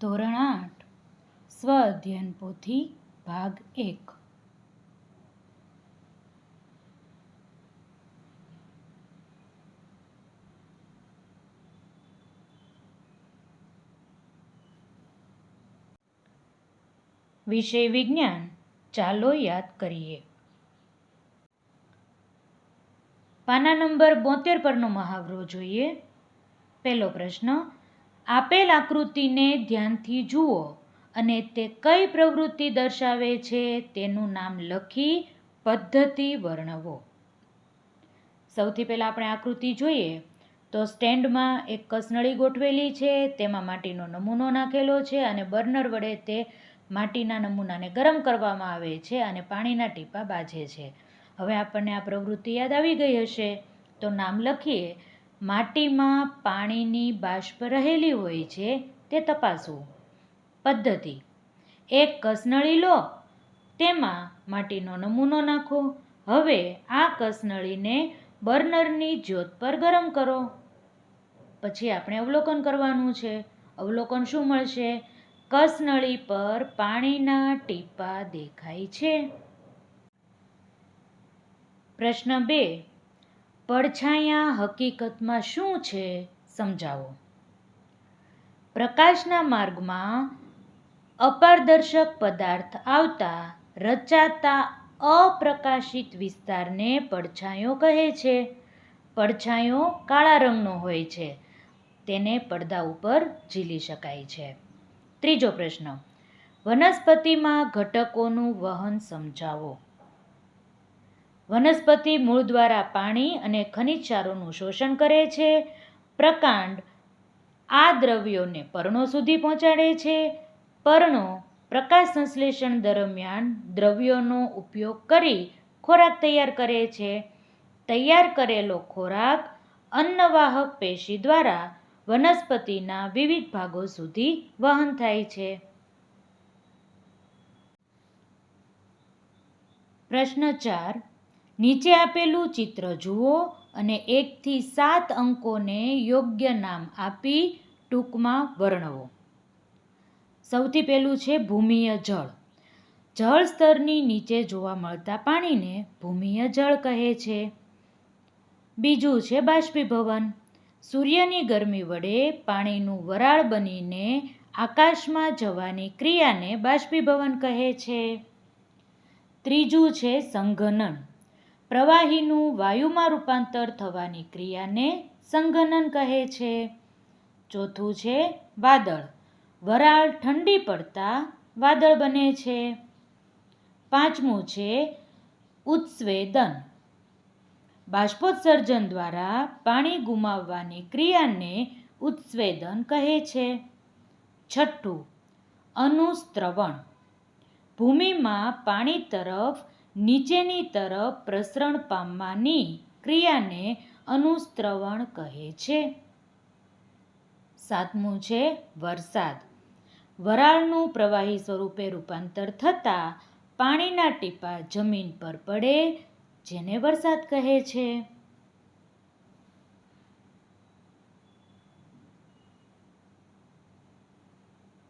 ધોરણ 8 સ્વ અધ્યયન પોથી ભાગ 1 વિષય વિજ્ઞાન ચાલો યાદ કરીએ. પાના નંબર 72 પરનો મહાવરો જોઈએ. પહેલો પ્રશ્ન, આપેલ આકૃતિને ધ્યાનથી જુઓ અને તે કઈ પ્રવૃત્તિ દર્શાવે છે તેનું નામ લખી પદ્ધતિ વર્ણવો. સૌથી પહેલા આપણે આકૃતિ જોઈએ તો સ્ટેન્ડમાં એક કસનળી ગોઠવેલી છે, તેમાં માટીનો નમૂનો નાખેલો છે અને બર્નર વડે તે માટીના નમૂનાને ગરમ કરવામાં આવે છે અને પાણીના ટીપાં બાજે છે. હવે આપણને આ પ્રવૃત્તિ યાદ આવી ગઈ હશે તો નામ લખીએ. માટીમાં પાણીની બાષ્પ રહેલી હોય છે તે તપાસવું. પદ્ધતિ, એક કસનળી લો, તેમાં માટીનો નમૂનો નાખો. હવે આ કસનળીને બર્નરની જ્યોત પર ગરમ કરો. પછી આપણે અવલોકન કરવાનું છે. અવલોકન શું મળશે? કસનળી પર પાણીના ટીપાં દેખાય છે. પ્રશ્ન 2, પડછાયા હકીકતમાં શું છે સમજાવો. પ્રકાશના માર્ગમાં અપારદર્શક પદાર્થ આવતા રચાતા અપ્રકાશિત વિસ્તારને પડછાયો કહે છે. પડછાયો કાળા રંગનો હોય છે, તેને પડદા ઉપર ઝીલી શકાય છે. ત્રીજો પ્રશ્ન, વનસ્પતિમાં ઘટકોનું વહન સમજાવો. વનસ્પતિ મૂળ દ્વારા પાણી અને ખનિજ ક્ષારોનું શોષણ કરે છે. પ્રકાંડ આ દ્રવ્યોને પર્ણો સુધી પહોંચાડે છે. પર્ણો પ્રકાશ સંશ્લેષણ દરમિયાન દ્રવ્યોનો ઉપયોગ કરી ખોરાક તૈયાર કરે છે. તૈયાર કરેલો ખોરાક અન્નવાહક પેશી દ્વારા વનસ્પતિના વિવિધ ભાગો સુધી વહન થાય છે. પ્રશ્ન 4, નીચે આપેલું ચિત્ર જુઓ અને 1 થી 7 અંકોને યોગ્ય નામ આપી ટૂંકમાં વર્ણવો. સૌથી પહેલું છે ભૂમિય જળ. જળ સ્તરની નીચે જોવા મળતા પાણીને ભૂમિય જળ કહે છે. બીજું છે બાષ્પીભવન. સૂર્યની ગરમી વડે પાણીનું વરાળ બનીને આકાશમાં જવાની ક્રિયાને બાષ્પીભવન કહે છે. ત્રીજું છે સંઘનન. પ્રવાહીનું વાયુમાં રૂપાંતર થવાની ક્રિયાને સંઘનન કહે છે. ચોથું છે વાદળ. વરાળ ઠંડી પડતા વાદળ બને છે. પાંચમું છે ઉત્સ્વેદન. બાષ્પોત્સર્જન દ્વારા પાણી ગુમાવવાની ક્રિયાને ઉત્સ્વેદન કહે છે. છઠ્ઠું અનુસ્ત્રવણ. ભૂમિમાં પાણી તરફ નીચેની તરફ પ્રસરણ પામવાની ક્રિયાને અનુસ્ત્રવણ કહે છે. સાતમું છે વરસાદ. વરાળનું પ્રવાહી સ્વરૂપે રૂપાંતર થતાં પાણીના ટીપાં જમીન પર પડે, જેને વરસાદ કહે છે.